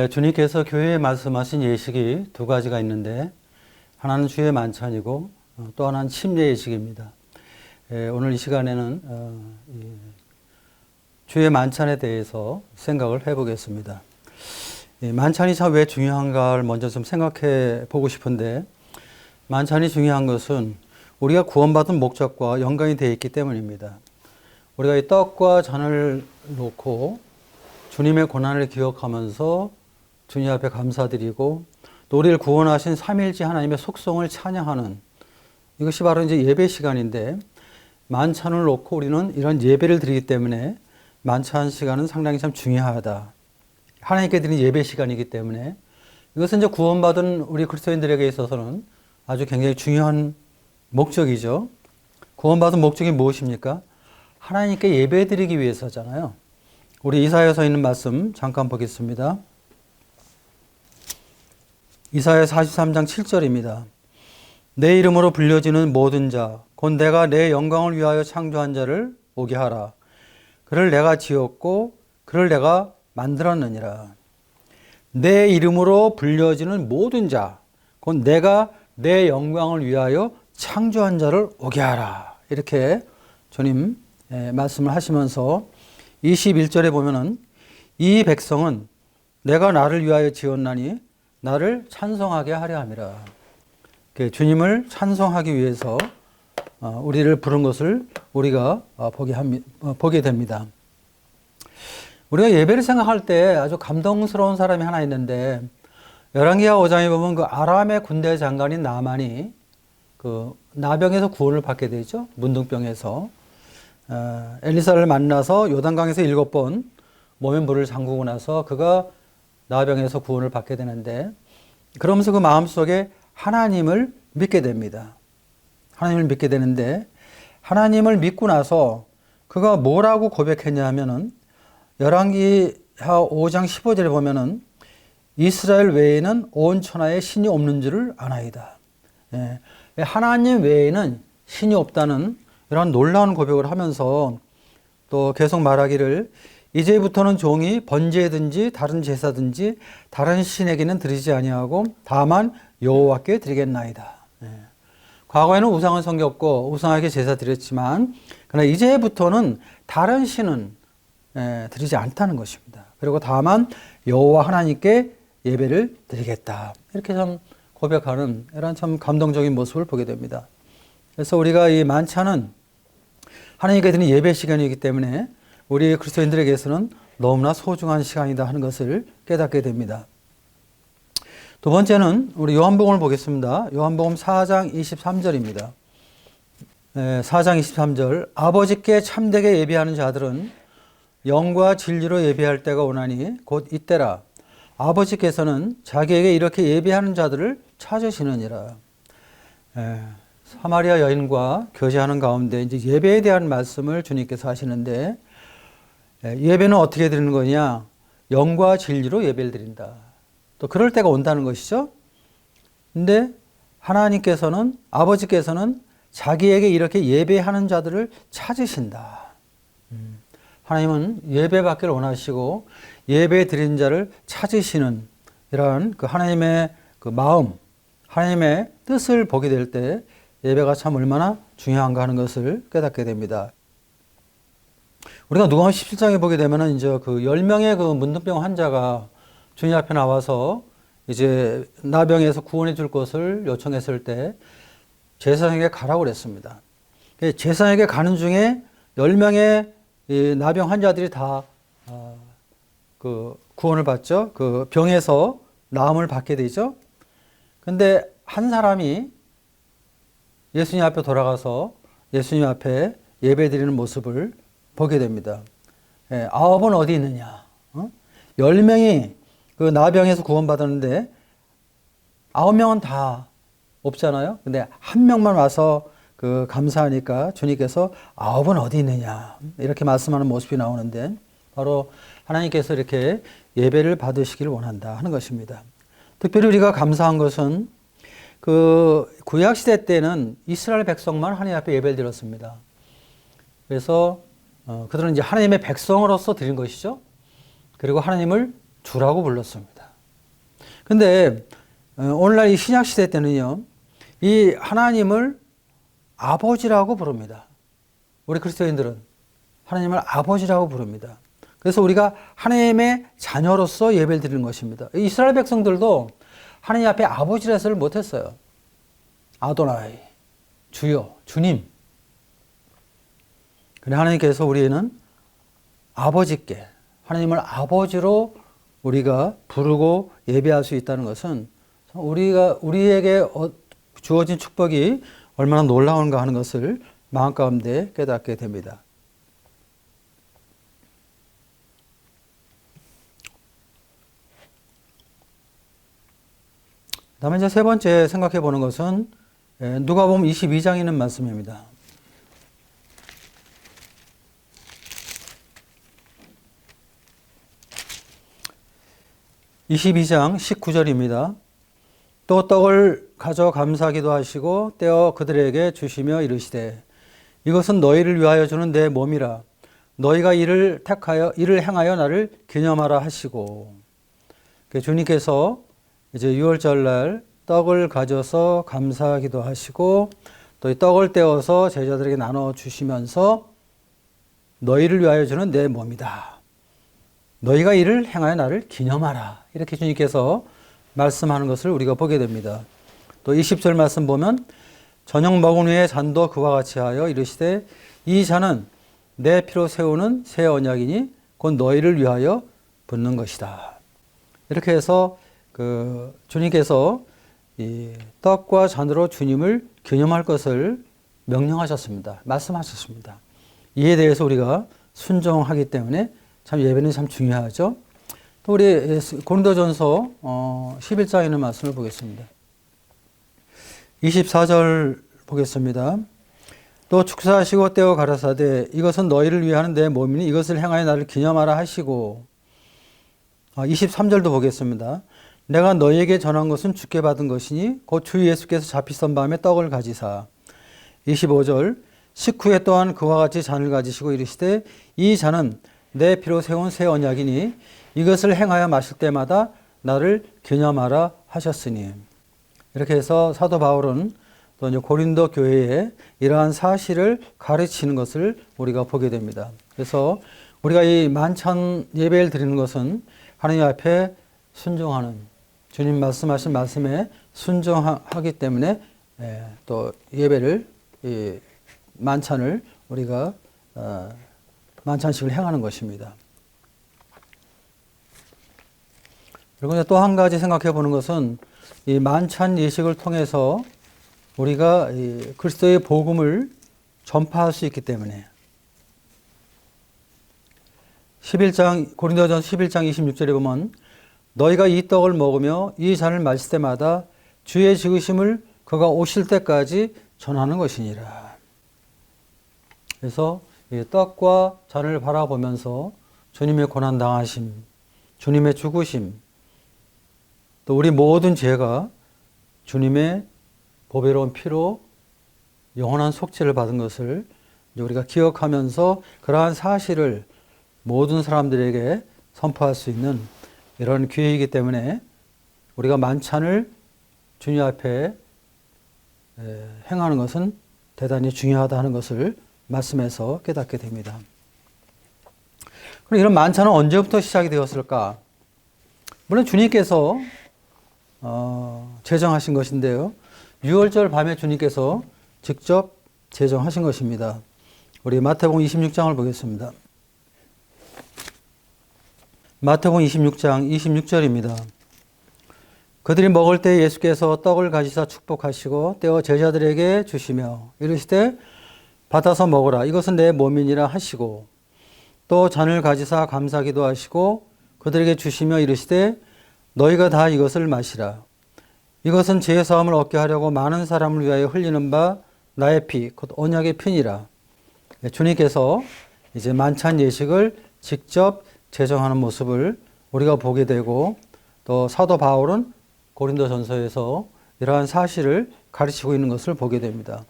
주님께서 교회에 말씀하신 예식이 두 가지가 있는데 하나는 주의 만찬이고 또 하나는 침례 예식입니다. 오늘 이 시간에는 주의 만찬에 대해서 생각을 해보겠습니다. 만찬이 참 왜 중요한가를 먼저 좀 생각해 보고 싶은데, 만찬이 중요한 것은 우리가 구원받은 목적과 연관이 되어 있기 때문입니다. 우리가 이 떡과 잔을 놓고 주님의 고난을 기억하면서 주님 앞에 감사드리고 또 우리를 구원하신 삼위일체 하나님의 속성을 찬양하는, 이것이 바로 이제 예배 시간인데, 만찬을 놓고 우리는 이런 예배를 드리기 때문에 만찬 시간은 상당히 참 중요하다. 하나님께 드린 예배 시간이기 때문에 이것은 이제 구원받은 우리 그리스도인들에게 있어서는 아주 굉장히 중요한 목적이죠. 구원받은 목적이 무엇입니까? 하나님께 예배 드리기 위해서잖아요. 우리 이사야서 있는 말씀 잠깐 보겠습니다. 이사야 43장 7절입니다. 내 이름으로 불려지는 모든 자, 곧 내가 내 영광을 위하여 창조한 자를 오게 하라. 그를 내가 지었고 그를 내가 만들었느니라. 내 이름으로 불려지는 모든 자, 곧 내가 내 영광을 위하여 창조한 자를 오게 하라. 이렇게 주님 말씀을 하시면서 21절에 보면은 이 백성은 내가 나를 위하여 지었나니 나를 찬송하게 하려 함이라. 주님을 찬송하기 위해서 우리를 부른 것을 우리가 보게 됩니다. 우리가 예배를 생각할 때 아주 감동스러운 사람이 하나 있는데, 열왕기하 5장에 보면 그 아람의 군대 장관인 나만이 그 나병에서 구원을 받게 되죠. 문둥병에서. 엘리사를 만나서 요단강에서 7번 몸에 물을 잠그고 나서 그가 나병에서 구원을 받게 되는데, 그러면서 그 마음속에 하나님을 믿게 됩니다. 하나님을 믿게 되는데, 하나님을 믿고 나서 그가 뭐라고 고백했냐 하면은, 열왕기하 5장 15절에 보면은 이스라엘 외에는 온 천하에 신이 없는 줄을 아나이다. 하나님 외에는 신이 없다는 이런 놀라운 고백을 하면서 또 계속 말하기를, 이제부터는 종이 번제든지 다른 제사든지 다른 신에게는 드리지 아니하고 다만 여호와께 드리겠나이다. 과거에는 우상을 섬겼고 우상에게 제사 드렸지만, 그러나 이제부터는 다른 신은 드리지 않다는 것입니다. 그리고 다만 여호와 하나님께 예배를 드리겠다. 이렇게 참 고백하는 이런 참 감동적인 모습을 보게 됩니다. 그래서 우리가 이 만찬은 하나님께 드리는 예배 시간이기 때문에 우리 그리스도인들에게서는 너무나 소중한 시간이다 하는 것을 깨닫게 됩니다. 두 번째는 우리 요한복음을 보겠습니다. 요한복음 4장 23절입니다. 4장 23절. 아버지께 참되게 예배하는 자들은 영과 진리로 예배할 때가 오나니 곧 이때라. 아버지께서는 자기에게 이렇게 예배하는 자들을 찾으시느니라. 사마리아 여인과 교제하는 가운데 이제 예배에 대한 말씀을 주님께서 하시는데, 예배는 어떻게 드리는 거냐? 영과 진리로 예배를 드린다. 또 그럴 때가 온다는 것이죠. 근데 하나님께서는, 아버지께서는 자기에게 이렇게 예배하는 자들을 찾으신다. 하나님은 예배받기를 원하시고 예배 드린 자를 찾으시는 이러한 그 하나님의 그 마음, 하나님의 뜻을 보게 될 때 예배가 참 얼마나 중요한가 하는 것을 깨닫게 됩니다. 우리가 누가복음 17장에 보게 되면은 이제 그 10명의 그 문둥병 환자가 주님 앞에 나와서 이제 나병에서 구원해 줄 것을 요청했을 때 제사장에게 가라고 그랬습니다. 제사장에게 가는 중에 10명의 이 나병 환자들이 다 그 구원을 받죠. 그 병에서 나음을 받게 되죠. 근데 한 사람이 예수님 앞에 돌아가서 예수님 앞에 예배드리는 모습을 보게 됩니다. 9은 어디 있느냐? 10명이 그 나병에서 구원받았는데 9명은 다 없잖아요. 근데 한 명만 와서 그 감사하니까 주님께서 9은 어디 있느냐? 이렇게 말씀하는 모습이 나오는데, 바로 하나님께서 이렇게 예배를 받으시기를 원한다 하는 것입니다. 특별히 우리가 감사한 것은 그 구약시대 때는 이스라엘 백성만 하나님 앞에 예배를 드렸습니다. 그래서 그들은 이제 하나님의 백성으로서 드린 것이죠. 그리고 하나님을 주라고 불렀습니다. 근데 오늘날 이 신약 시대 때는요, 이 하나님을 아버지라고 부릅니다. 우리 그리스도인들은 하나님을 아버지라고 부릅니다. 그래서 우리가 하나님의 자녀로서 예배를 드리는 것입니다. 이스라엘 백성들도 하나님 앞에 아버지라서를 못했어요. 아도나이, 주여, 주님. 그래 하나님께서 우리는 아버지께, 하나님을 아버지로 우리가 부르고 예배할 수 있다는 것은 우리에게 주어진 축복이 얼마나 놀라운가 하는 것을 마음 가운데 깨닫게 됩니다. 다음에 이제 세 번째 생각해 보는 것은 누가복음 22장에 있는 말씀입니다. 22장 19절입니다. 또 떡을 가져 감사기도 하시고 떼어 그들에게 주시며 이르시되 이것은 너희를 위하여 주는 내 몸이라 너희가 이를 행하여 나를 기념하라 하시고, 주님께서 이제 유월절날 떡을 가져서 감사기도 하시고 또 이 떡을 떼어서 제자들에게 나눠 주시면서 너희를 위하여 주는 내 몸이다. 너희가 이를 행하여 나를 기념하라. 이렇게 주님께서 말씀하는 것을 우리가 보게 됩니다. 또 20절 말씀 보면 저녁 먹은 후에 잔도 그와 같이 하여 이르시되 이 잔은 내 피로 세우는 새 언약이니 곧 너희를 위하여 붓는 것이다. 이렇게 해서 주님께서 이 떡과 잔으로 주님을 기념할 것을 명령하셨습니다. 말씀하셨습니다. 이에 대해서 우리가 순종하기 때문에 참 예배는 참 중요하죠. 또 우리 고린도전서 11장에 있는 말씀을 보겠습니다. 24절 보겠습니다. 또 축사하시고 떼어 가라사대 이것은 너희를 위하는 내 몸이니 이것을 행하여 나를 기념하라 하시고, 23절도 보겠습니다. 내가 너희에게 전한 것은 주께 받은 것이니 곧 주 예수께서 잡히선 밤에 떡을 가지사. 25절 식후에 또한 그와 같이 잔을 가지시고 이르시되 이 잔은 내 피로 세운 새 언약이니 이것을 행하여 마실 때마다 나를 기념하라 하셨으니. 이렇게 해서 사도 바울은 또 이제 고린도 교회에 이러한 사실을 가르치는 것을 우리가 보게 됩니다. 그래서 우리가 이 만찬 예배를 드리는 것은 하나님 앞에 순종하는, 주님 말씀하신 말씀에 순종하기 때문에 또 예배를, 만찬을 우리가 만찬식을 행하는 것입니다. 그리고 또 한 가지 생각해 보는 것은 이 만찬 예식을 통해서 우리가 이 그리스도의 복음을 전파할 수 있기 때문에 고린도전서 11장 26절에 보면 너희가 이 떡을 먹으며 이 잔을 마실 때마다 주의 죽으심을 그가 오실 때까지 전하는 것이니라. 그래서 이 떡과 잔을 바라보면서 주님의 고난 당하심, 주님의 죽으심, 또 우리 모든 죄가 주님의 보배로운 피로 영원한 속죄를 받은 것을 우리가 기억하면서 그러한 사실을 모든 사람들에게 선포할 수 있는 이런 기회이기 때문에 우리가 만찬을 주님 앞에 행하는 것은 대단히 중요하다 하는 것을 말씀에서 깨닫게 됩니다. 그럼 이런 만찬은 언제부터 시작이 되었을까? 물론 주님께서 제정하신 것인데요. 6월절 밤에 주님께서 직접 제정하신 것입니다. 우리 마태복음 26장을 보겠습니다. 마태복음 26장 26절입니다. 그들이 먹을 때 예수께서 떡을 가지사 축복하시고 떼어 제자들에게 주시며 이르시되 받아서 먹으라 이것은 내 몸이니라 하시고 또 잔을 가지사 감사기도 하시고 그들에게 주시며 이르시되 너희가 다 이것을 마시라 이것은 죄 사함을 얻게 하려고 많은 사람을 위하여 흘리는 바 나의 피 곧 언약의 피니라. 주님께서 이제 만찬 예식을 직접 제정하는 모습을 우리가 보게 되고 또 사도 바울은 고린도전서에서 이러한 사실을 가르치고 있는 것을 보게 됩니다.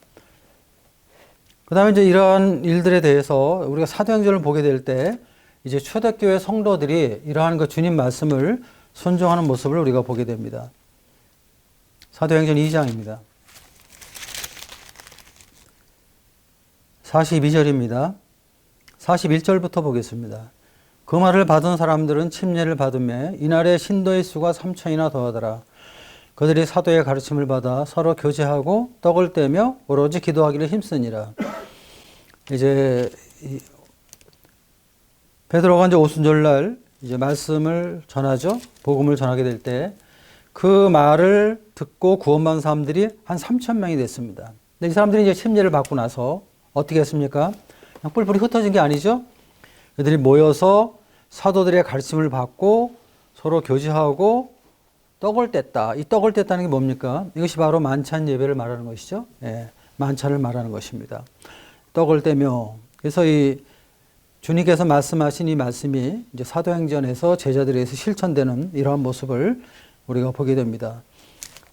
그 다음에 이제 이러한 일들에 대해서 우리가 사도행전을 보게 될 때 이제 초대교회 성도들이 이러한 그 주님 말씀을 순종하는 모습을 우리가 보게 됩니다. 사도행전 2장입니다. 42절입니다. 41절부터 보겠습니다. 그 말을 받은 사람들은 침례를 받으며 이날에 신도의 수가 3천이나 더하더라. 그들이 사도의 가르침을 받아 서로 교제하고 떡을 떼며 오로지 기도하기를 힘쓰니라. 이제 베드로가 이제 오순절날 이제 말씀을 전하죠. 복음을 전하게 될 때 그 말을 듣고 구원받은 사람들이 한 3천 명이 됐습니다. 근데 이 사람들이 이제 침례를 받고 나서 어떻게 했습니까? 그냥 뿔뿔이 흩어진 게 아니죠. 그들이 모여서 사도들의 가르침을 받고 서로 교제하고 떡을 뗐다. 이 떡을 뗐다는 게 뭡니까? 이것이 바로 만찬 예배를 말하는 것이죠. 예, 만찬을 말하는 것입니다. 떡을 떼며 그래서 이 주님께서 말씀하신 이 말씀이 이제 사도행전에서 제자들에서 실천되는 이러한 모습을 우리가 보게 됩니다.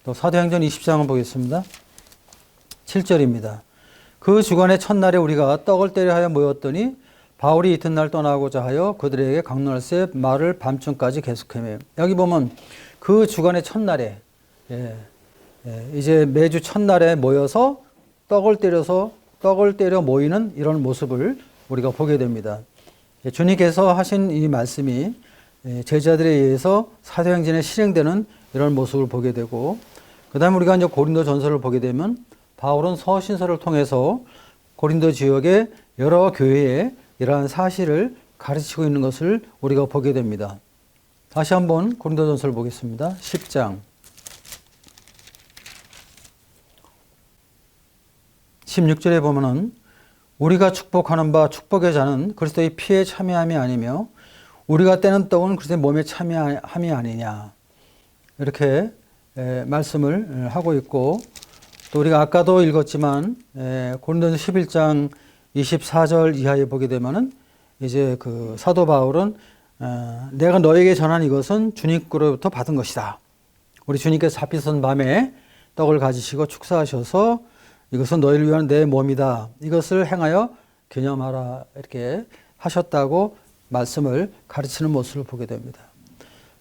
또 사도행전 20장을 보겠습니다. 7절입니다. 그 주간의 첫날에 우리가 떡을 떼려 하여 모였더니 바울이 이튿날 떠나고자 하여 그들에게 강론할새 말을 밤중까지 계속하며 여기 보면 그 주간의 첫날에 이제 매주 첫날에 모여서 떡을 때려 모이는 이런 모습을 우리가 보게 됩니다. 주님께서 하신 이 말씀이 제자들에 의해서 사도행전에 실행되는 이런 모습을 보게 되고 그 다음에 우리가 이제 고린도 전서를 보게 되면 바울은 서신서를 통해서 고린도 지역의 여러 교회에 이러한 사실을 가르치고 있는 것을 우리가 보게 됩니다. 다시 한번 고린도 전서를 보겠습니다. 10장 16절에 보면은 우리가 축복하는 바 축복의 자는 그리스도의 피에 참여함이 아니며 우리가 떼는 떡은 그리스도의 몸에 참여함이 아니냐 이렇게 말씀을 하고 있고 또 우리가 아까도 읽었지만 고린도전서 11장 24절 이하에 보게 되면은 이제 그 사도 바울은 내가 너에게 전한 이것은 주님께로부터 받은 것이다. 우리 주님께서 잡히선 밤에 떡을 가지시고 축사하셔서 이것은 너희를 위한 내 몸이다. 이것을 행하여 기념하라. 이렇게 하셨다고 말씀을 가르치는 모습을 보게 됩니다.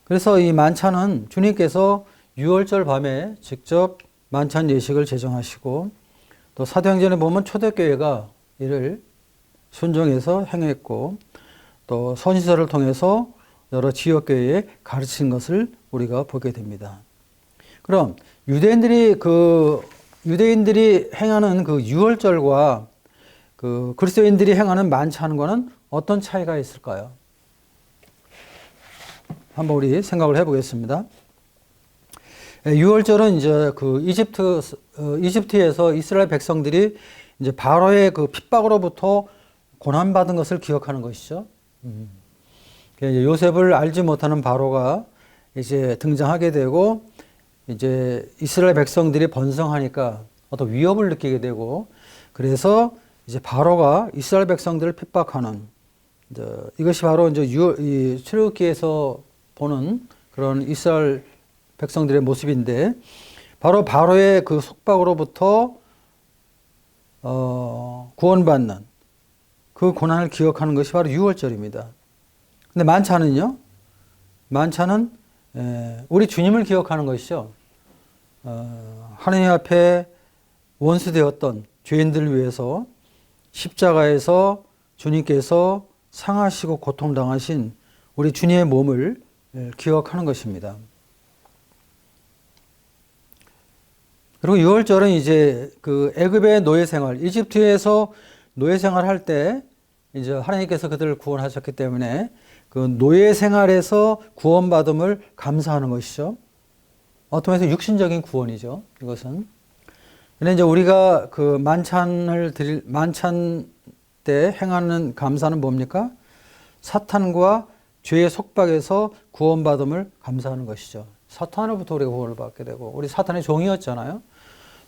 그래서 이 만찬은 주님께서 6월절 밤에 직접 만찬 예식을 제정하시고 또 사도행전에 보면 초대교회가 이를 순종해서 행했고 또 선지서를 통해서 여러 지역교회에 가르친 것을 우리가 보게 됩니다. 그럼 유대인들이 행하는 그 유월절과 그 그리스도인들이 행하는 만찬과는 어떤 차이가 있을까요? 한번 우리 생각을 해보겠습니다. 유월절은 이제 그 이집트에서 이스라엘 백성들이 이제 바로의 그 핍박으로부터 고난받은 것을 기억하는 것이죠. 이제 요셉을 알지 못하는 바로가 이제 등장하게 되고 이제 이스라엘 백성들이 번성하니까 어떤 위협을 느끼게 되고 그래서 이제 바로가 이스라엘 백성들을 핍박하는 이것이 바로 이제 이 출애굽기에서 보는 그런 이스라엘 백성들의 모습인데 바로 바로의 그 속박으로부터 구원받는 그 고난을 기억하는 것이 바로 유월절입니다. 근데 만찬은요? 만찬은 우리 주님을 기억하는 것이죠. 하느님 앞에 원수되었던 죄인들을 위해서 십자가에서 주님께서 상하시고 고통당하신 우리 주님의 몸을 기억하는 것입니다. 그리고 유월절은 이제 그 애굽의 노예 생활, 이집트에서 노예 생활할 때 이제 하나님께서 그들을 구원하셨기 때문에 그 노예 생활에서 구원받음을 감사하는 것이죠. 어떤 면에서 육신적인 구원이죠. 이것은. 근데 이제 우리가 그 만찬 때 행하는 감사는 뭡니까? 사탄과 죄의 속박에서 구원받음을 감사하는 것이죠. 사탄으로부터 우리가 구원을 받게 되고, 우리 사탄의 종이었잖아요.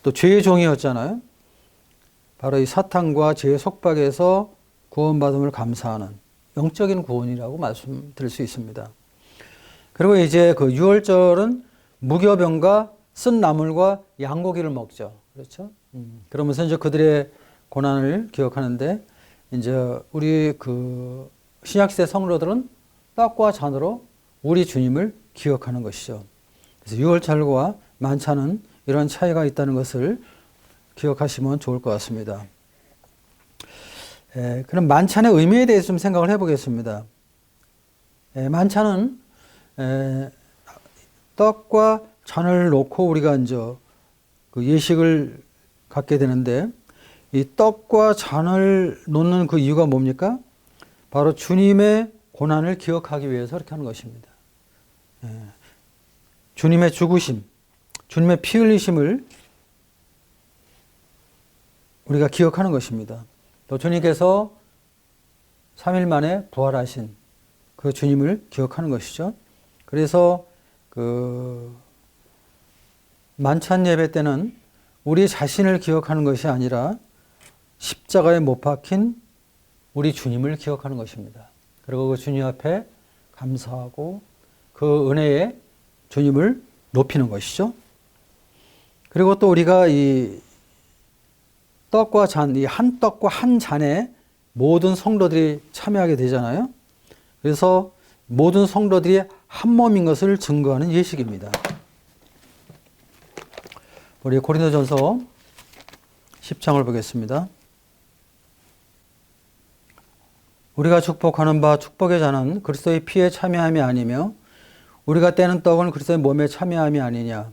또 죄의 종이었잖아요. 바로 이 사탄과 죄의 속박에서 구원받음을 감사하는 영적인 구원이라고 말씀드릴 수 있습니다. 그리고 이제 그 유월절은 무교병과 쓴 나물과 양고기를 먹죠. 그렇죠? 그러면서 이제 그들의 고난을 기억하는데, 이제 우리 그 신약시대 성도들은 떡과 잔으로 우리 주님을 기억하는 것이죠. 그래서 유월절과 만찬은 이런 차이가 있다는 것을 기억하시면 좋을 것 같습니다. 그럼 만찬의 의미에 대해서 좀 생각을 해보겠습니다. 만찬은 떡과 잔을 놓고 우리가 이제 그 예식을 갖게 되는데, 이 떡과 잔을 놓는 그 이유가 뭡니까? 바로 주님의 고난을 기억하기 위해서 그렇게 하는 것입니다. 주님의 죽으심, 주님의 피 흘리심을 우리가 기억하는 것입니다. 또 주님께서 3일 만에 부활하신 그 주님을 기억하는 것이죠. 그래서 그 만찬 예배 때는 우리 자신을 기억하는 것이 아니라 십자가에 못 박힌 우리 주님을 기억하는 것입니다. 그리고 그 주님 앞에 감사하고 그 은혜에 주님을 높이는 것이죠. 그리고 또 우리가 이 떡과 잔, 이 한 떡과 한 잔에 모든 성도들이 참여하게 되잖아요. 그래서 모든 성도들이 한 몸인 것을 증거하는 예식입니다. 우리 고린도전서 10장을 보겠습니다. 우리가 축복하는 바 축복의 잔은 그리스도의 피에 참여함이 아니며 우리가 떼는 떡은 그리스도의 몸에 참여함이 아니냐.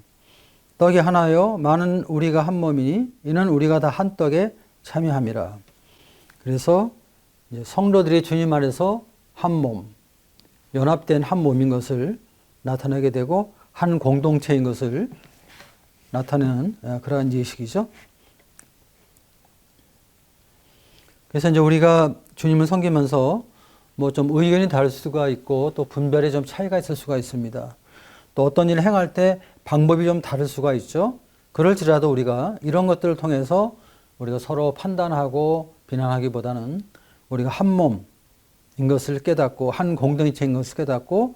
떡이 하나요 많은 우리가 한 몸이니 이는 우리가 다 한 떡에 참여함이라. 그래서 이제 성도들이 주님 안에서 한 몸, 연합된 한 몸인 것을 나타내게 되고 한 공동체인 것을 나타내는 그러한 예식이죠. 그래서 이제 우리가 주님을 섬기면서 뭐 좀 의견이 다를 수가 있고 또 분별에 좀 차이가 있을 수가 있습니다. 또 어떤 일을 행할 때 방법이 좀 다를 수가 있죠. 그럴지라도 우리가 이런 것들을 통해서 우리가 서로 판단하고 비난하기보다는 우리가 한 몸인 것을 깨닫고 한 공동체인 것을 깨닫고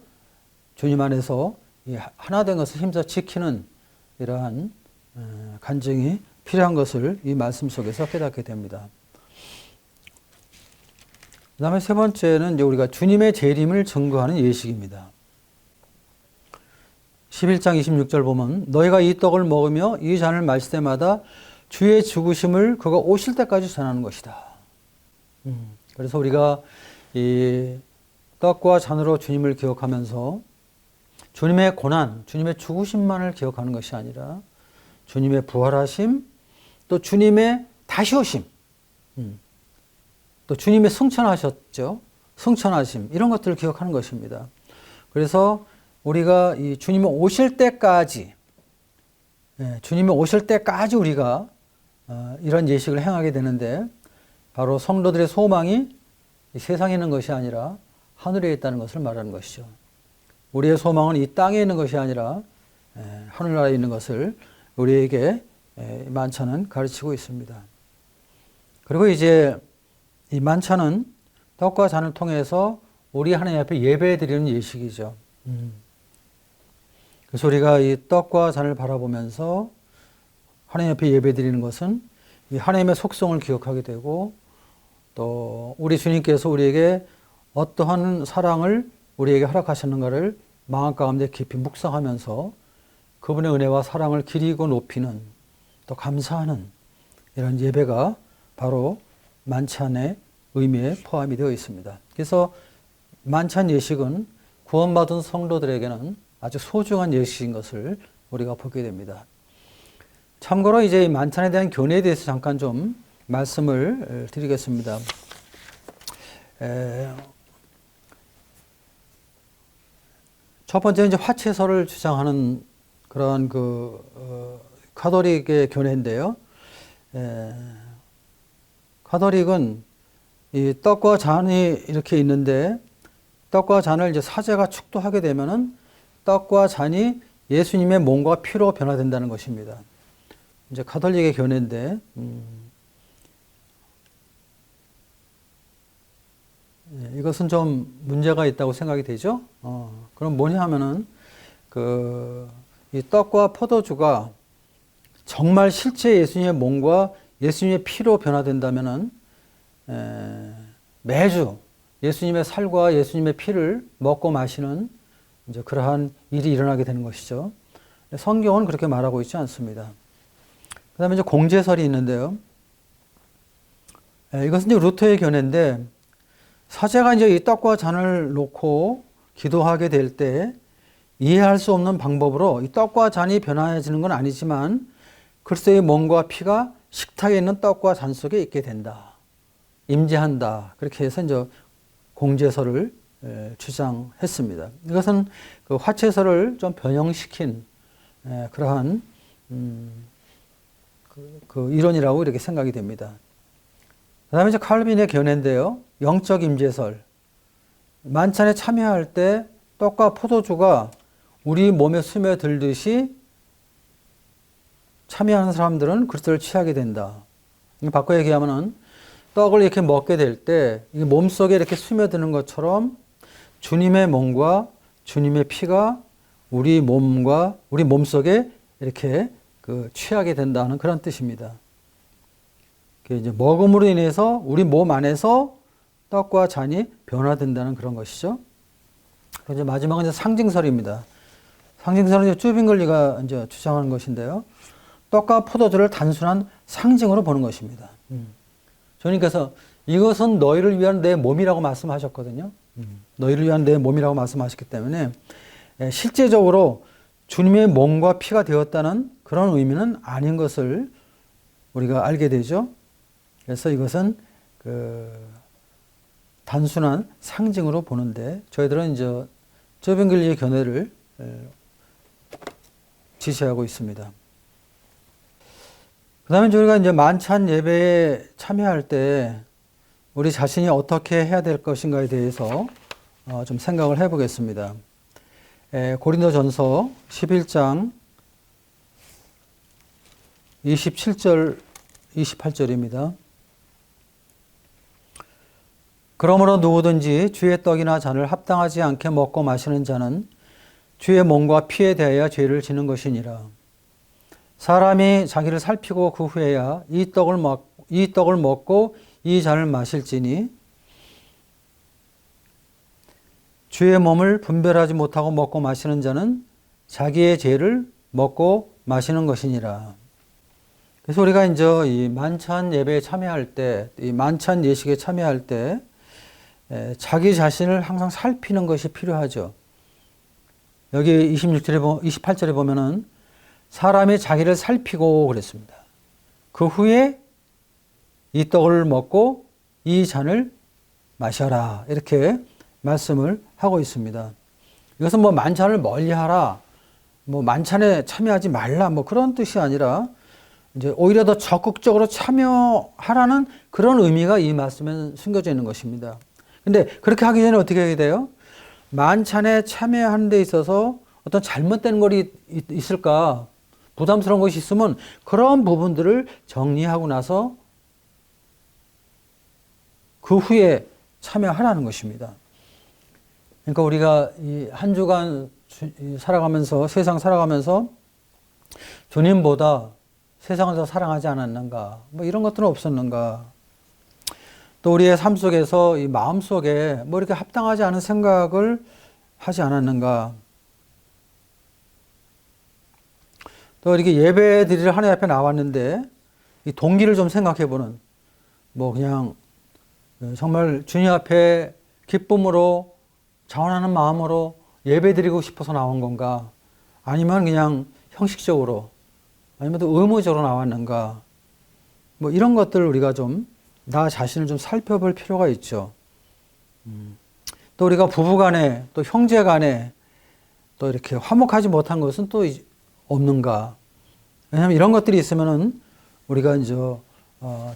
주님 안에서 하나 된 것을 힘써 지키는 이러한 간증이 필요한 것을 이 말씀 속에서 깨닫게 됩니다. 그 다음에 세 번째는 이제 우리가 주님의 재림을 증거하는 예식입니다. 11장 26절 보면 너희가 이 떡을 먹으며 이 잔을 마실 때마다 주의 죽으심을 그가 오실 때까지 전하는 것이다. 그래서 우리가 이 떡과 잔으로 주님을 기억하면서 주님의 고난, 주님의 죽으심만을 기억하는 것이 아니라 주님의 부활하심, 또 주님의 다시 오심, 또 주님의 승천하셨죠. 승천하심, 이런 것들을 기억하는 것입니다. 그래서 우리가 이 주님이 오실 때까지, 주님이 오실 때까지 우리가 이런 예식을 행하게 되는데, 바로 성도들의 소망이 세상에 있는 것이 아니라 하늘에 있다는 것을 말하는 것이죠. 우리의 소망은 이 땅에 있는 것이 아니라 하늘나라에 있는 것을 우리에게 만찬은 가르치고 있습니다. 그리고 이제 이 만찬은 떡과 잔을 통해서 우리 하나님 앞에 예배 드리는 예식이죠. 그래서 우리가 이 떡과 잔을 바라보면서 하나님 앞에 예배 드리는 것은 이 하나님의 속성을 기억하게 되고, 또 우리 주님께서 우리에게 어떠한 사랑을 우리에게 허락하셨는가를 마음 가운데 깊이 묵상하면서 그분의 은혜와 사랑을 기리고 높이는, 또 감사하는 이런 예배가 바로 만찬의 의미에 포함이 되어 있습니다. 그래서 만찬 예식은 구원받은 성도들에게는 아주 소중한 예식인 것을 우리가 보게 됩니다. 참고로 이제 만찬에 대한 교례에 대해서 잠깐 좀 말씀을 드리겠습니다. 첫 번째는 이제 화채설을 주장하는 그런 가톨릭의 교례인데요. 가톨릭은 이 떡과 잔이 이렇게 있는데, 떡과 잔을 이제 사제가 축도하게 되면은 떡과 잔이 예수님의 몸과 피로 변화된다는 것입니다. 이제 가톨릭의 교례인데, 이것은 좀 문제가 있다고 생각이 되죠. 그럼 뭐냐 하면은 이 떡과 포도주가 정말 실제 예수님의 몸과 예수님의 피로 변화된다면은 매주 예수님의 살과 예수님의 피를 먹고 마시는 이제 그러한 일이 일어나게 되는 것이죠. 성경은 그렇게 말하고 있지 않습니다. 그 다음에 이제 공제설이 있는데요. 이것은 이제 루터의 견해인데, 사제가 이제 이 떡과 잔을 놓고 기도하게 될 때 이해할 수 없는 방법으로 이 떡과 잔이 변화해지는 건 아니지만 그리스도의 몸과 피가 식탁에 있는 떡과 잔 속에 있게 된다. 임재한다. 그렇게 해서 이제 공제설을 주장했습니다. 이것은 그 화채설을 좀 변형시킨 그러한 그 이론이라고 이렇게 생각이 됩니다. 그 다음에 이제 칼빈의 견해인데요. 영적 임재설. 만찬에 참여할 때 떡과 포도주가 우리 몸에 스며들듯이 참여하는 사람들은 그리스도를 취하게 된다. 바꿔 얘기하면은 떡을 이렇게 먹게 될 때 몸속에 이렇게 스며드는 것처럼 주님의 몸과 주님의 피가 우리 몸과 우리 몸속에 이렇게 취하게 된다는 그런 뜻입니다. 이제 먹음으로 인해서 우리 몸 안에서 떡과 잔이 변화된다는 그런 것이죠. 그리고 이제 마지막은 이제 상징설입니다. 상징설은 이제 쭈빙글리가 이제 주장하는 것인데요. 떡과 포도주를 단순한 상징으로 보는 것입니다. 주님께서 이것은 너희를 위한 내 몸이라고 말씀하셨거든요. 너희를 위한 내 몸이라고 말씀하셨기 때문에 실제적으로 주님의 몸과 피가 되었다는 그런 의미는 아닌 것을 우리가 알게 되죠. 그래서 이것은 단순한 상징으로 보는데 저희들은 이제 쭈빙글리의 견해를 지시하고 있습니다. 그 다음에 우리가 이제 만찬 예배에 참여할 때 우리 자신이 어떻게 해야 될 것인가에 대해서 좀 생각을 해 보겠습니다. 고린도전서 11장 27절, 28절입니다. 그러므로 누구든지 주의 떡이나 잔을 합당하지 않게 먹고 마시는 자는 주의 몸과 피에 대하여 죄를 지는 것이니라. 사람이 자기를 살피고 그 후에야 이 떡을 먹고 이 잔을 마실지니 주의 몸을 분별하지 못하고 먹고 마시는 자는 자기의 죄를 먹고 마시는 것이니라. 그래서 우리가 이제 이 만찬 예배에 참여할 때, 이 만찬 예식에 참여할 때 자기 자신을 항상 살피는 것이 필요하죠. 여기 28절에 보면은 사람이 자기를 살피고 그랬습니다. 그 후에 이 떡을 먹고 이 잔을 마셔라. 이렇게 말씀을 하고 있습니다. 이것은 뭐 만찬을 멀리하라, 뭐 만찬에 참여하지 말라, 뭐 그런 뜻이 아니라 이제 오히려 더 적극적으로 참여하라는 그런 의미가 이 말씀에 숨겨져 있는 것입니다. 근데 그렇게 하기 전에 어떻게 해야 돼요? 만찬에 참여하는 데 있어서 어떤 잘못된 것이 있을까? 부담스러운 것이 있으면 그런 부분들을 정리하고 나서 그 후에 참여하라는 것입니다. 그러니까 우리가 이 한 주간 살아가면서, 세상 살아가면서 주님보다 세상을 더 사랑하지 않았는가? 뭐 이런 것들은 없었는가? 또 우리의 삶 속에서 이 마음 속에 뭐 이렇게 합당하지 않은 생각을 하지 않았는가? 또 이렇게 예배 드리러 하나님 앞에 나왔는데 이 동기를 좀 생각해 보는, 뭐 그냥 정말 주님 앞에 기쁨으로 자원하는 마음으로 예배 드리고 싶어서 나온 건가? 아니면 그냥 형식적으로, 아니면 또 의무적으로 나왔는가? 뭐 이런 것들을 우리가 좀 나 자신을 좀 살펴볼 필요가 있죠. 또 우리가 부부 간에, 또 형제 간에 또 이렇게 화목하지 못한 것은 또 없는가? 왜냐하면 이런 것들이 있으면은 우리가 이제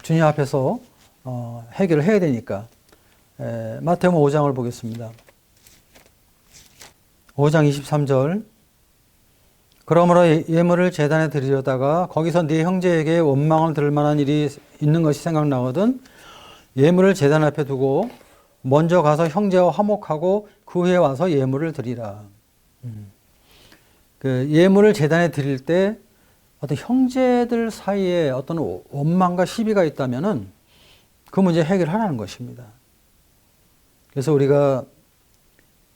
주님 앞에서 해결을 해야 되니까. 마태복음 5장을 보겠습니다. 5장 23절. 그러므로 예물을 제단에 드리려다가 거기서 네 형제에게 원망을 들을 만한 일이 있는 것이 생각나거든 예물을 제단 앞에 두고 먼저 가서 형제와 화목하고 그 후에 와서 예물을 드리라. 그 예물을 제단에 드릴 때 어떤 형제들 사이에 어떤 원망과 시비가 있다면은 그 문제 해결하라는 것입니다. 그래서 우리가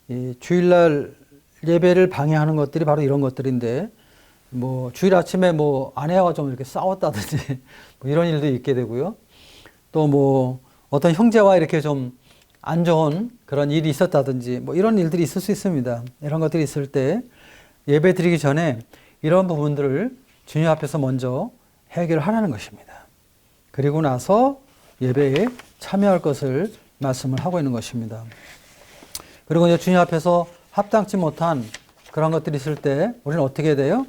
이 주일날 예배를 방해하는 것들이 바로 이런 것들인데, 뭐 주일 아침에 뭐 아내와 좀 이렇게 싸웠다든지 뭐 이런 일도 있게 되고요. 또 뭐 어떤 형제와 이렇게 좀 안 좋은 그런 일이 있었다든지 뭐 이런 일들이 있을 수 있습니다. 이런 것들이 있을 때 예배 드리기 전에 이런 부분들을 주님 앞에서 먼저 해결하라는 것입니다. 그리고 나서 예배에 참여할 것을 말씀을 하고 있는 것입니다. 그리고 이제 주님 앞에서 합당치 못한 그런 것들이 있을 때 우리는 어떻게 해야 돼요?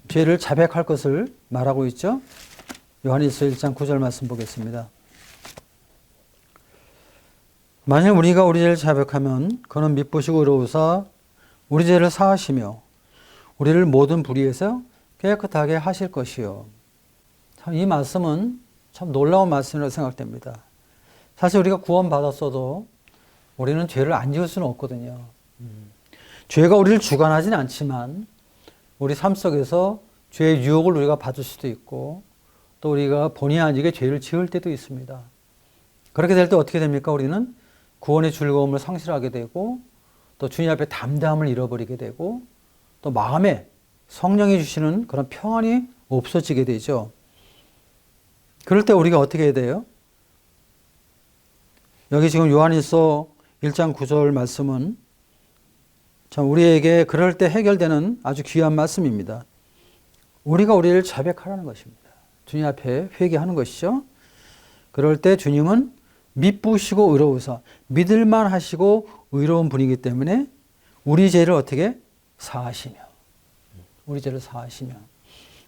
죄를 자백할 것을 말하고 있죠. 요한일서 1장 9절 말씀 보겠습니다. 만일 우리가 우리 죄를 자백하면 그는 미쁘시고 의로우사 우리 죄를 사하시며 우리를 모든 불의에서 깨끗하게 하실 것이요. 참 이 말씀은 참 놀라운 말씀이라고 생각됩니다. 사실 우리가 구원받았어도 우리는 죄를 안 지을 수는 없거든요. 죄가 우리를 주관하지는 않지만 우리 삶 속에서 죄의 유혹을 우리가 받을 수도 있고 또 우리가 본의 아니게 죄를 지을 때도 있습니다. 그렇게 될 때 어떻게 됩니까? 우리는 구원의 즐거움을 상실하게 되고 또 주님 앞에 담대함을 잃어버리게 되고 또 마음에 성령이 주시는 그런 평안이 없어지게 되죠. 그럴 때 우리가 어떻게 해야 돼요? 여기 지금 요한일서 1장 9절 말씀은 참 우리에게 그럴 때 해결되는 아주 귀한 말씀입니다. 우리가 우리를 자백하라는 것입니다. 주님 앞에 회개하는 것이죠. 그럴 때 주님은 미쁘시고 의로우사 믿을만 하시고 의로운 분이기 때문에 우리 죄를 어떻게 사하시며 우리 죄를 사하시며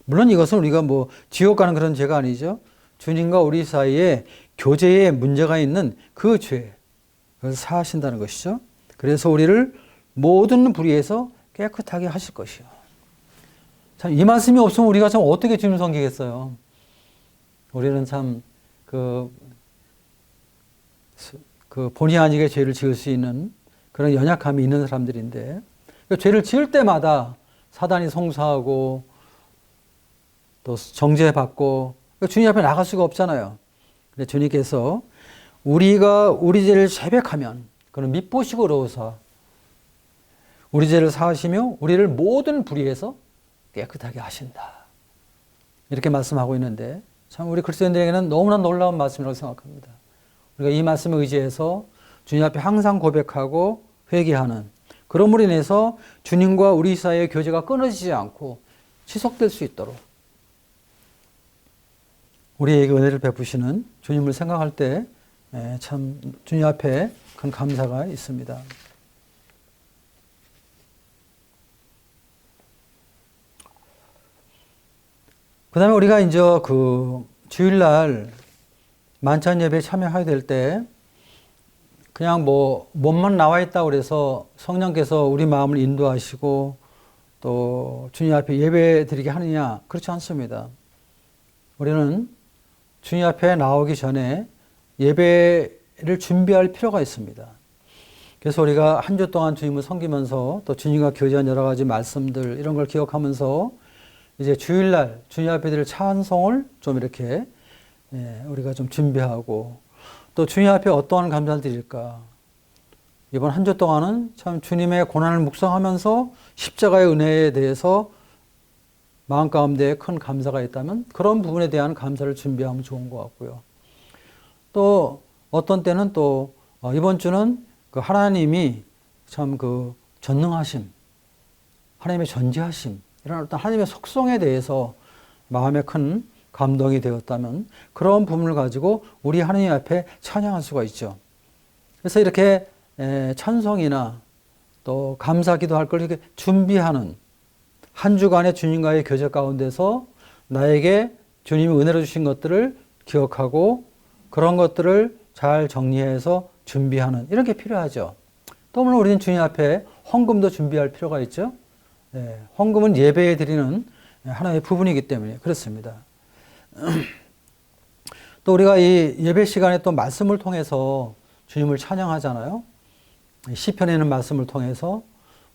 물론 이것은 우리가 뭐 지옥 가는 그런 죄가 아니죠. 주님과 우리 사이에 교제에 문제가 있는 그 죄, 그것을 사하신다는 것이죠. 그래서 우리를 모든 불의에서 깨끗하게 하실 것이요. 참 이 말씀이 없으면 우리가 참 어떻게 주님 섬기겠어요. 우리는 참 그 본의 아니게 죄를 지을 수 있는 그런 연약함이 있는 사람들인데 그 죄를 지을 때마다 사단이 송사하고 또 정죄받고 주님 앞에 나갈 수가 없잖아요. 근데 주님께서 우리가 우리 죄를 자백하면 그는 미쁘시고 의로우사 우리 죄를 사하시며 우리를 모든 불의에서 깨끗하게 하신다. 이렇게 말씀하고 있는데 참 우리 그리스도인들에게는 너무나 놀라운 말씀이라고 생각합니다. 우리가 이 말씀에 의지해서 주님 앞에 항상 고백하고 회개하는 그럼으로 인해서 주님과 우리 사이의 교제가 끊어지지 않고 지속될 수 있도록 우리에게 은혜를 베푸시는 주님을 생각할 때 참 주님 앞에 큰 감사가 있습니다. 그 다음에 우리가 이제 그 주일날 만찬 예배에 참여하게 될 때 그냥 뭐 몸만 나와 있다고 그래서 성령께서 우리 마음을 인도하시고 또 주님 앞에 예배 드리게 하느냐 그렇지 않습니다. 우리는 주님 앞에 나오기 전에 예배를 준비할 필요가 있습니다. 그래서 우리가 한 주 동안 주님을 섬기면서 또 주님과 교제한 여러 가지 말씀들 이런 걸 기억하면서 이제 주일날 주님 앞에 드릴 찬송을 좀 이렇게 우리가 좀 준비하고 또 주님 앞에 어떠한 감사를 드릴까. 이번 한 주 동안은 참 주님의 고난을 묵상하면서 십자가의 은혜에 대해서 마음 가운데 큰 감사가 있다면 그런 부분에 대한 감사를 준비하면 좋은 것 같고요. 또 어떤 때는 또 이번 주는 그 하나님이 참 그 전능하심, 하나님의 전지하심 이런 어떤 하나님의 속성에 대해서 마음에 큰 감동이 되었다면 그런 부분을 가지고 우리 하나님 앞에 찬양할 수가 있죠. 그래서 이렇게 찬송이나 또 감사기도 할 걸 이렇게 준비하는 한 주간의 주님과의 교제 가운데서 나에게 주님이 은혜로 주신 것들을 기억하고 그런 것들을 잘 정리해서 준비하는 이런 게 필요하죠. 또 물론 우리는 주님 앞에 헌금도 준비할 필요가 있죠. 헌금은 예배에 드리는 하나의 부분이기 때문에 그렇습니다. 또 우리가 이 예배 시간에 또 말씀을 통해서 주님을 찬양하잖아요. 시편에 있는 말씀을 통해서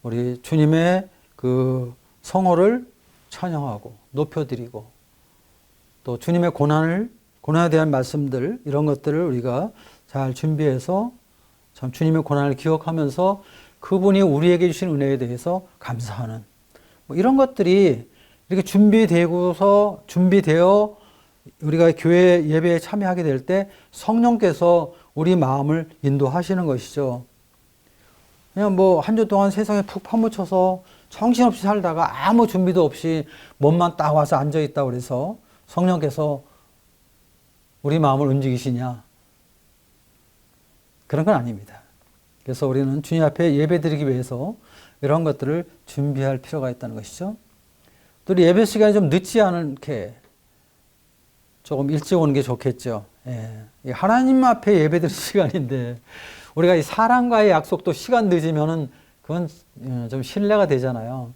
우리 주님의 그 성호를 찬양하고 높여드리고 또 주님의 고난에 대한 말씀들 이런 것들을 우리가 잘 준비해서 참 주님의 고난을 기억하면서 그분이 우리에게 주신 은혜에 대해서 감사하는 뭐 이런 것들이 이렇게 준비되어 우리가 교회 예배에 참여하게 될 때 성령께서 우리 마음을 인도하시는 것이죠. 그냥 뭐 한 주 동안 세상에 푹 파묻혀서 정신없이 살다가 아무 준비도 없이 몸만 딱 와서 앉아있다고 그래서 성령께서 우리 마음을 움직이시냐? 그런 건 아닙니다. 그래서 우리는 주님 앞에 예배 드리기 위해서 이런 것들을 준비할 필요가 있다는 것이죠. 또 예배 시간이 좀 늦지 않게 조금 일찍 오는 게 좋겠죠. 예. 하나님 앞에 예배 드릴 시간인데 우리가 이 사람과의 약속도 시간 늦으면은 그건 좀 신뢰가 되잖아요.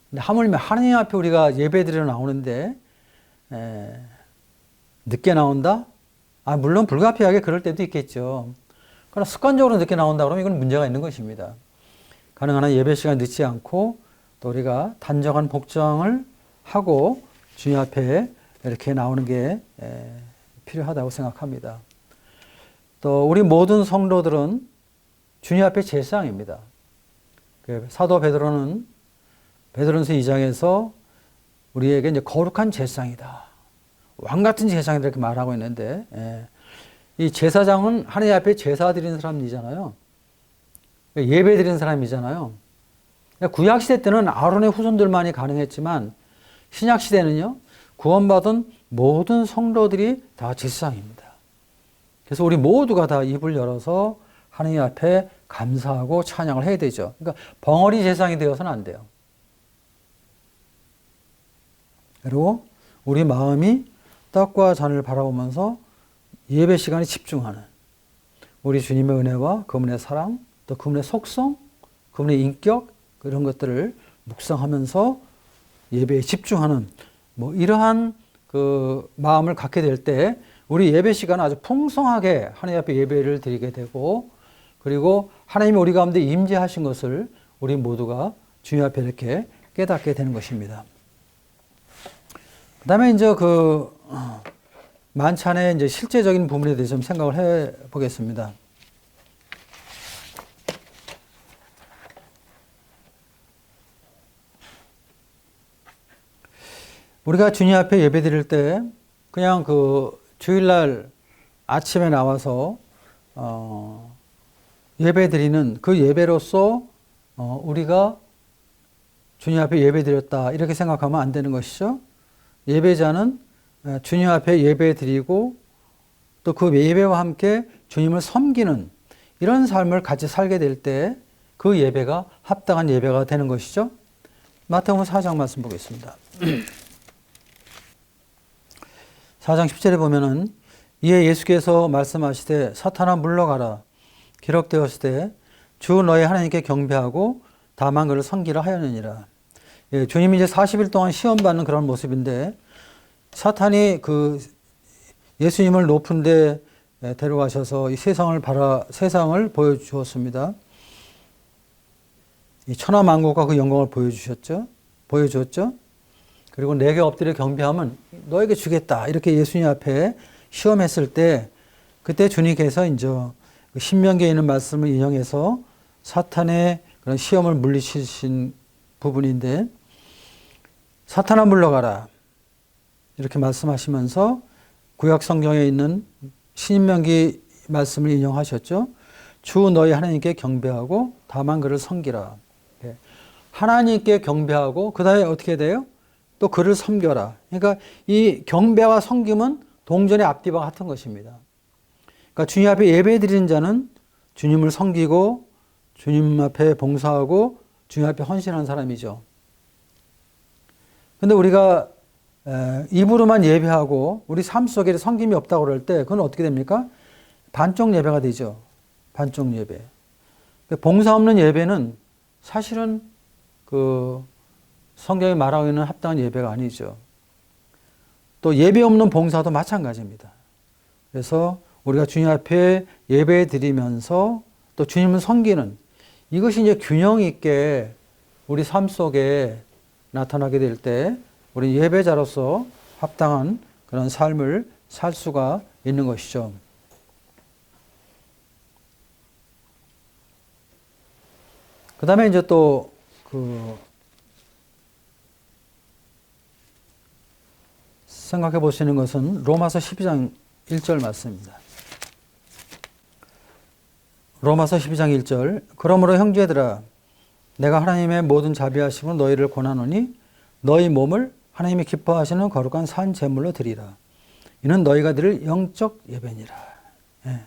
근데 하물며 하나님 앞에 우리가 예배 드리러 나오는데 늦게 나온다? 물론 불가피하게 그럴 때도 있겠죠. 그러나 습관적으로 늦게 나온다 그러면 이건 문제가 있는 것입니다. 가능한 한 예배 시간 늦지 않고 또 우리가 단정한 복장을 하고 주님 앞에 이렇게 나오는 게 필요하다고 생각합니다. 또 우리 모든 성도들은 주님 앞에 제사장입니다. 사도 베드로는 베드로전서 2장에서 우리에게 이제 거룩한 제사장이다. 왕 같은 제사장이다 이렇게 말하고 있는데 이 제사장은 하나님 앞에 제사 드리는 사람이잖아요. 예배 드리는 사람이잖아요. 구약 시대 때는 아론의 후손들만이 가능했지만 신약 시대는요. 구원받은 모든 성도들이 다 제사장입니다. 그래서 우리 모두가 다 입을 열어서 하나님 앞에 감사하고 찬양을 해야 되죠. 그러니까 벙어리 제사장이 되어서는 안 돼요. 그리고 우리 마음이 떡과 잔을 바라보면서 예배 시간에 집중하는 우리 주님의 은혜와 그분의 사랑, 또 그분의 속성, 그분의 인격 이런 것들을 묵상하면서 예배에 집중하는 뭐 이러한 그 마음을 갖게 될 때 우리 예배 시간은 아주 풍성하게 하나님 앞에 예배를 드리게 되고 그리고 하나님이 우리 가운데 임재하신 것을 우리 모두가 주님 앞에 이렇게 깨닫게 되는 것입니다. 그 다음에 이제 그 만찬의 이제 실제적인 부분에 대해서 좀 생각을 해 보겠습니다. 우리가 주님 앞에 예배 드릴 때 그냥 그 주일날 아침에 나와서 예배 드리는 그 예배로서 우리가 주님 앞에 예배 드렸다 이렇게 생각하면 안 되는 것이죠. 예배자는 주님 앞에 예배 드리고 또 그 예배와 함께 주님을 섬기는 이런 삶을 같이 살게 될 때 그 예배가 합당한 예배가 되는 것이죠. 마태복음 4장 말씀 보겠습니다. 4장 10절에 보면은 이에 예수께서 말씀하시되 사탄아 물러가라 기록되었으되 주 너의 하나님께 경배하고 다만 그를 섬기라 하였느니라. 예, 주님이 이제 40일 동안 시험받는 그런 모습인데 사탄이 그 예수님을 높은 데 데려가셔서 이 세상을 보여주었습니다. 이 천하만국과 그 영광을 보여주었죠. 그리고 내게 엎드려 경배하면 너에게 주겠다. 이렇게 예수님 앞에 시험했을 때 그때 주님께서 이제 신명기에 있는 말씀을 인용해서 사탄의 그런 시험을 물리치신 부분인데 사탄아 물러가라. 이렇게 말씀하시면서 구약 성경에 있는 신명기 말씀을 인용하셨죠. 주 너희 하나님께 경배하고 다만 그를 섬기라. 하나님께 경배하고 그 다음에 어떻게 돼요? 또 그를 섬겨라. 그러니까 이 경배와 섬김은 동전의 앞뒤와 같은 것입니다. 그러니까 주님 앞에 예배 드리는 자는 주님을 섬기고 주님 앞에 봉사하고 주님 앞에 헌신하는 사람이죠. 근데 우리가 입으로만 예배하고 우리 삶 속에 섬김이 없다고 그럴 때 그건 어떻게 됩니까? 반쪽 예배가 되죠. 반쪽 예배. 봉사 없는 예배는 사실은 그 성경이 말하고 있는 합당한 예배가 아니죠. 또 예배 없는 봉사도 마찬가지입니다. 그래서 우리가 주님 앞에 예배 드리면서 또 주님을 섬기는 이것이 이제 균형 있게 우리 삶 속에 나타나게 될 때 우리 예배자로서 합당한 그런 삶을 살 수가 있는 것이죠. 그 다음에 이제 또 생각해 보시는 것은 로마서 12장 1절 말씀입니다. 로마서 12장 1절. 그러므로 형제들아 내가 하나님의 모든 자비하심으로 너희를 권하노니 너희 몸을 하나님이 기뻐하시는 거룩한 산 제물로 드리라. 이는 너희가 드릴 영적 예배니라. 예.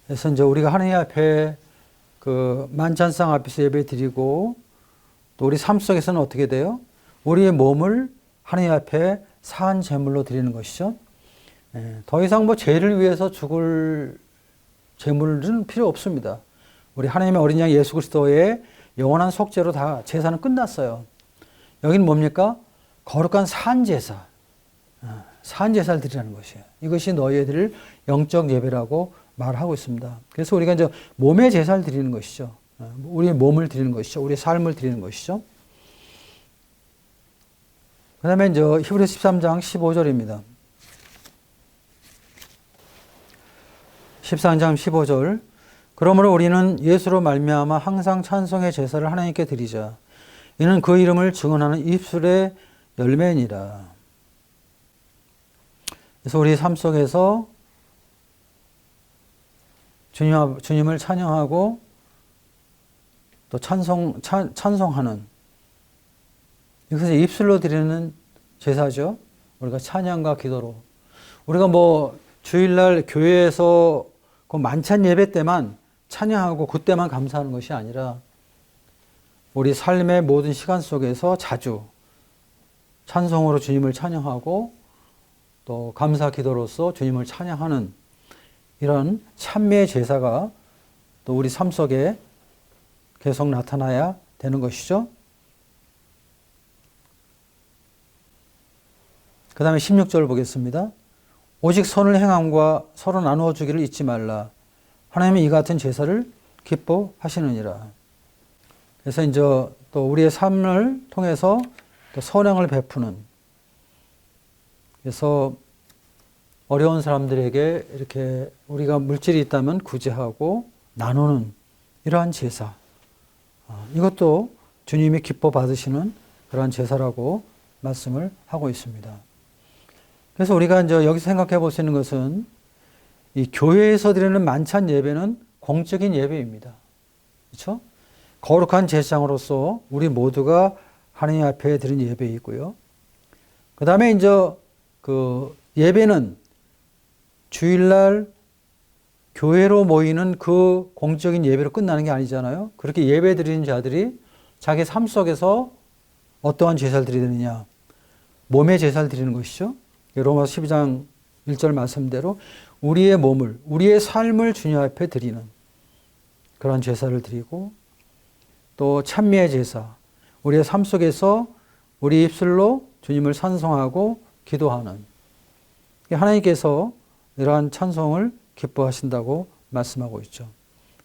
그래서 이제 우리가 하나님 앞에 그 만찬상 앞에서 예배 드리고 또 우리 삶 속에서는 어떻게 돼요? 우리의 몸을 하나님 앞에 산 제물로 드리는 것이죠. 예. 더 이상 뭐 죄를 위해서 죽을 제물은 필요 없습니다. 우리 하나님의 어린 양 예수 그리스도의 영원한 속죄로 다 제사는 끝났어요. 여기는 뭡니까? 거룩한 산제사. 산제사를 드리라는 것이에요. 이것이 너희에 드릴 영적 예배라고 말하고 있습니다. 그래서 우리가 이제 몸의 제사를 드리는 것이죠. 우리의 몸을 드리는 것이죠. 우리의 삶을 드리는 것이죠. 그 다음에 이제 히브리서 13장 15절입니다. 13장 15절. 그러므로 우리는 예수로 말미암아 항상 찬송의 제사를 하나님께 드리자. 이는 그 이름을 증언하는 입술의 열매니라. 그래서 우리 삶 속에서 주님을 찬양하고 또 찬송하는 이것을 입술로 드리는 제사죠. 우리가 찬양과 기도로. 우리가 뭐 주일날 교회에서 그 만찬 예배 때만 찬양하고 그때만 감사하는 것이 아니라 우리 삶의 모든 시간 속에서 자주 찬송으로 주님을 찬양하고 또 감사 기도로서 주님을 찬양하는 이런 찬미의 제사가 또 우리 삶 속에 계속 나타나야 되는 것이죠. 그 다음에 16절 보겠습니다. 오직 선을 행함과 서로 나누어 주기를 잊지 말라. 하나님이 이 같은 제사를 기뻐하시느니라. 그래서 이제 또 우리의 삶을 통해서 또 선행을 베푸는, 그래서 어려운 사람들에게 이렇게 우리가 물질이 있다면 구제하고 나누는 이러한 제사. 이것도 주님이 기뻐 받으시는 그러한 제사라고 말씀을 하고 있습니다. 그래서 우리가 이제 여기서 생각해 볼 수 있는 것은 이 교회에서 드리는 만찬 예배는 공적인 예배입니다. 그렇죠? 거룩한 제사장으로서 우리 모두가 하나님 앞에 드린 예배이고요. 그 다음에 이제 그 예배는 주일날 교회로 모이는 그 공적인 예배로 끝나는 게 아니잖아요. 그렇게 예배 드리는 자들이 자기 삶 속에서 어떠한 제사를 드리느냐? 몸의 제사를 드리는 것이죠. 로마서 12장 1절 말씀대로 우리의 몸을, 우리의 삶을 주님 앞에 드리는 그런 제사를 드리고 또 찬미의 제사, 우리의 삶 속에서 우리 입술로 주님을 찬송하고 기도하는, 하나님께서 이러한 찬송을 기뻐하신다고 말씀하고 있죠.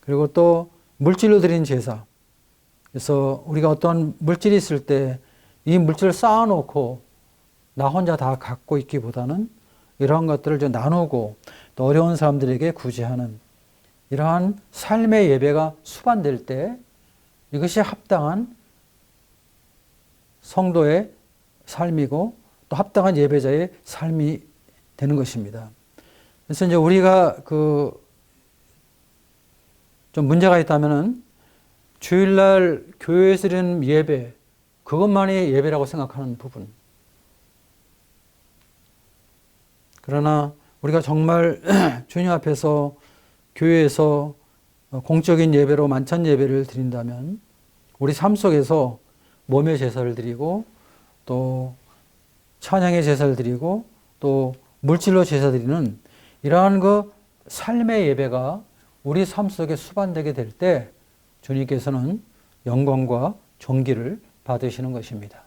그리고 또 물질로 드린 제사, 그래서 우리가 어떤 물질이 있을 때 이 물질을 쌓아놓고 나 혼자 다 갖고 있기보다는 이러한 것들을 좀 나누고 또 어려운 사람들에게 구제하는 이러한 삶의 예배가 수반될 때 이것이 합당한 성도의 삶이고 또 합당한 예배자의 삶이 되는 것입니다. 그래서 이제 우리가 좀 문제가 있다면은 주일날 교회에서 드리는 예배, 그것만이 예배라고 생각하는 부분. 그러나 우리가 정말 주님 앞에서 교회에서 공적인 예배로 만찬 예배를 드린다면 우리 삶 속에서 몸의 제사를 드리고 또 찬양의 제사를 드리고 또 물질로 제사 드리는 이러한 그 삶의 예배가 우리 삶 속에 수반되게 될 때 주님께서는 영광과 존귀를 받으시는 것입니다.